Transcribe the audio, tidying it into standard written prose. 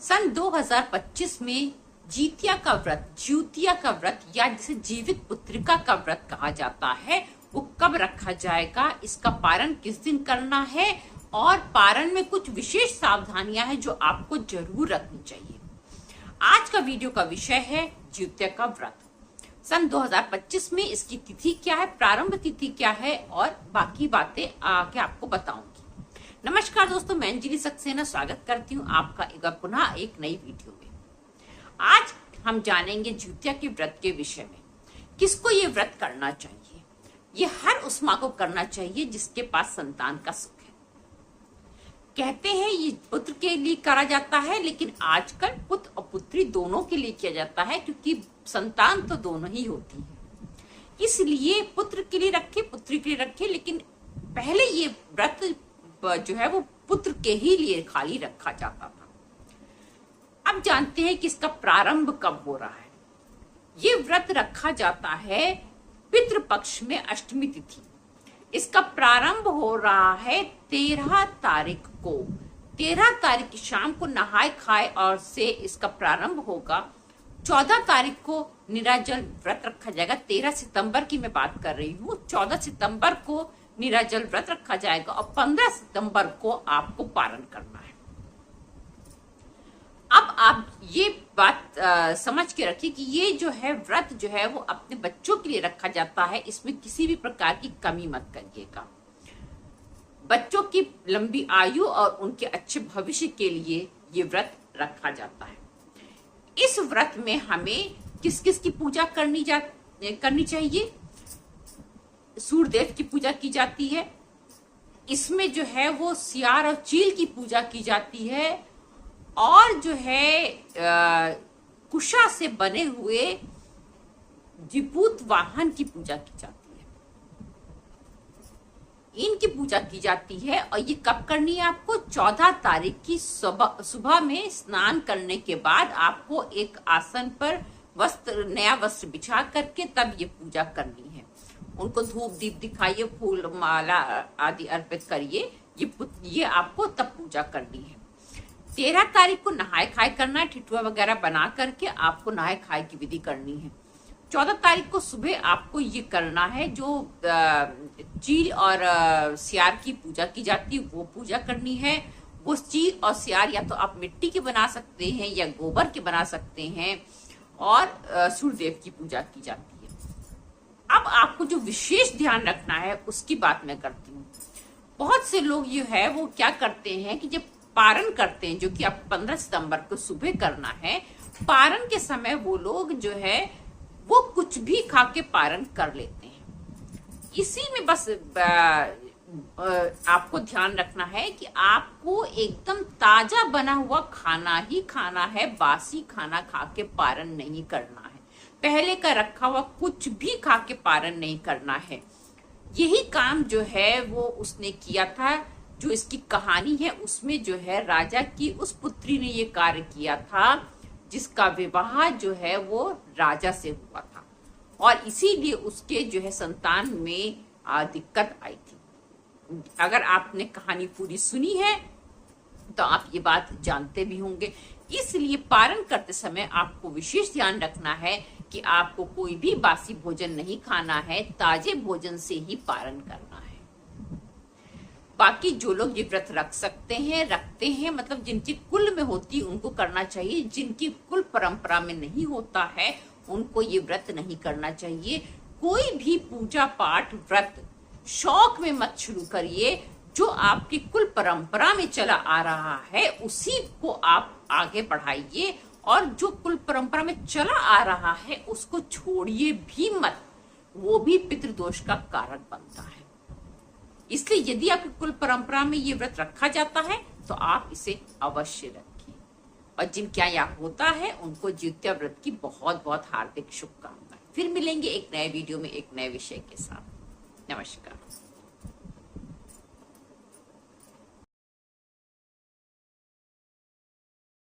सन 2025 में जितिया का व्रत या जिसे जीवित पुत्रिका का व्रत कहा जाता है, वो कब रखा जाएगा, इसका पारण किस दिन करना है और पारण में कुछ विशेष सावधानियां हैं जो आपको जरूर रखनी चाहिए। आज का वीडियो का विषय है जितिया का व्रत। सन 2025 में इसकी तिथि क्या है, प्रारंभ तिथि क्या है और बाकी बातें आगे आपको बताऊंगी। नमस्कार दोस्तों, मैं अंजलि सक्सेना स्वागत करती हूँ आपका पुनः एक नई वीडियो में। आज हम जानेंगे जितिया के व्रत के विषय में। किसको ये व्रत करना चाहिए? ये हर उस माँ को करना चाहिए जिसके पास संतान का सुख है। कहते हैं ये पुत्र के लिए करा जाता है, लेकिन आजकल पुत्र और पुत्री दोनों के लिए किया जाता है, क्योंकि संतान तो दोनों ही होती है। इसलिए पुत्र के लिए रखे, पुत्री के लिए रखे, लेकिन पहले ये व्रत जो है वो पुत्र के ही लिए खाली रखा जाता था। अब जानते हैं कि इसका प्रारंभ कब हो रहा है। ये व्रत रखा जाता है पितृपक्ष में अष्टमी तिथि। इसका प्रारंभ हो रहा है 13 तारीख को। 13 तारीख की शाम को नहाए खाए और से इसका प्रारंभ होगा। 14 तारीख को निराजल व्रत रखा जाएगा। 13 सितंबर की मैं बात कर रही हूँ। 14 सितंबर को निराजल व्रत रखा जाएगा और 15 सितंबर को आपको पारण करना है। अब आप ये बात समझ के रखिए कि ये जो है व्रत जो है वो अपने बच्चों के लिए रखा जाता है। इसमें किसी भी प्रकार की कमी मत करिएगा। बच्चों की लंबी आयु और उनके अच्छे भविष्य के लिए ये व्रत रखा जाता है। इस व्रत में हमें किस किस की पूजा करनी चाहिए? सूर्यदेव की पूजा की जाती है। इसमें जो है वो सियार और चील की पूजा की जाती है और जो है कुशा से बने हुए जिपूत वाहन की पूजा की जाती है। इनकी पूजा की जाती है और ये कब करनी है आपको? 14 तारीख की सुबह में स्नान करने के बाद आपको एक आसन पर नया वस्त्र बिछा करके तब ये पूजा करनी है। उनको धूप दीप दिखाइए, फूल माला आदि अर्पित करिए। ये आपको तब पूजा करनी है। 13 तारीख को नहाए खाए करना है। ठिठुआ वगैरह बना करके आपको नहाए खाए की विधि करनी है। 14 तारीख को सुबह आपको ये करना है जो चील और सियार की पूजा की जाती है, वो पूजा करनी है। वो चील और सियार या तो आप मिट्टी के बना सकते हैं या गोबर के बना सकते हैं और सूर्यदेव की पूजा की जाती है। अब आपको जो विशेष ध्यान रखना है उसकी बात मैं करती हूँ। बहुत से लोग ये है वो क्या करते हैं कि जब पारण करते हैं, जो कि आप 15 सितंबर को सुबह करना है, पारण के समय वो लोग जो है वो कुछ भी खा के पारण कर लेते हैं। इसी में बस आपको ध्यान रखना है कि आपको एकदम ताजा बना हुआ खाना ही खाना है। बासी खाना खा के पारण नहीं करना है। पहले का रखा हुआ कुछ भी खा के पारण नहीं करना है। यही काम जो है वो उसने किया था। जो इसकी कहानी है उसमें जो है राजा की उस पुत्री ने ये कार्य किया था जिसका विवाह जो है वो राजा से हुआ था और इसीलिए उसके जो है संतान में दिक्कत आई थी। अगर आपने कहानी पूरी सुनी है तो आप ये बात जानते भी होंगे। इसलिए पारण करते समय आपको विशेष ध्यान रखना है कि आपको कोई भी बासी भोजन नहीं खाना है। ताजे भोजन से ही पारण करना है। बाकी जो लोग ये व्रत रखते हैं, मतलब जिनकी कुल में होती उनको करना चाहिए। जिनकी कुल परंपरा में नहीं होता है उनको ये व्रत नहीं करना चाहिए। कोई भी पूजा पाठ व्रत शौक में मत शुरू करिए। जो आपकी कुल परंपरा में चला आ रहा है उसी को आप आगे बढ़ाइए और जो कुल परंपरा में चला आ रहा है उसको छोड़िए भी मत। वो भी पितृदोष का कारण बनता है। इसलिए यदि आपकी कुल परंपरा में ये व्रत रखा जाता है तो आप इसे अवश्य रखिए। और जिनके यहाँ होता है उनको जितिया व्रत की बहुत बहुत हार्दिक शुभकामनाएं। फिर मिलेंगे एक नए वीडियो में एक नए विषय के साथ। नमस्कार।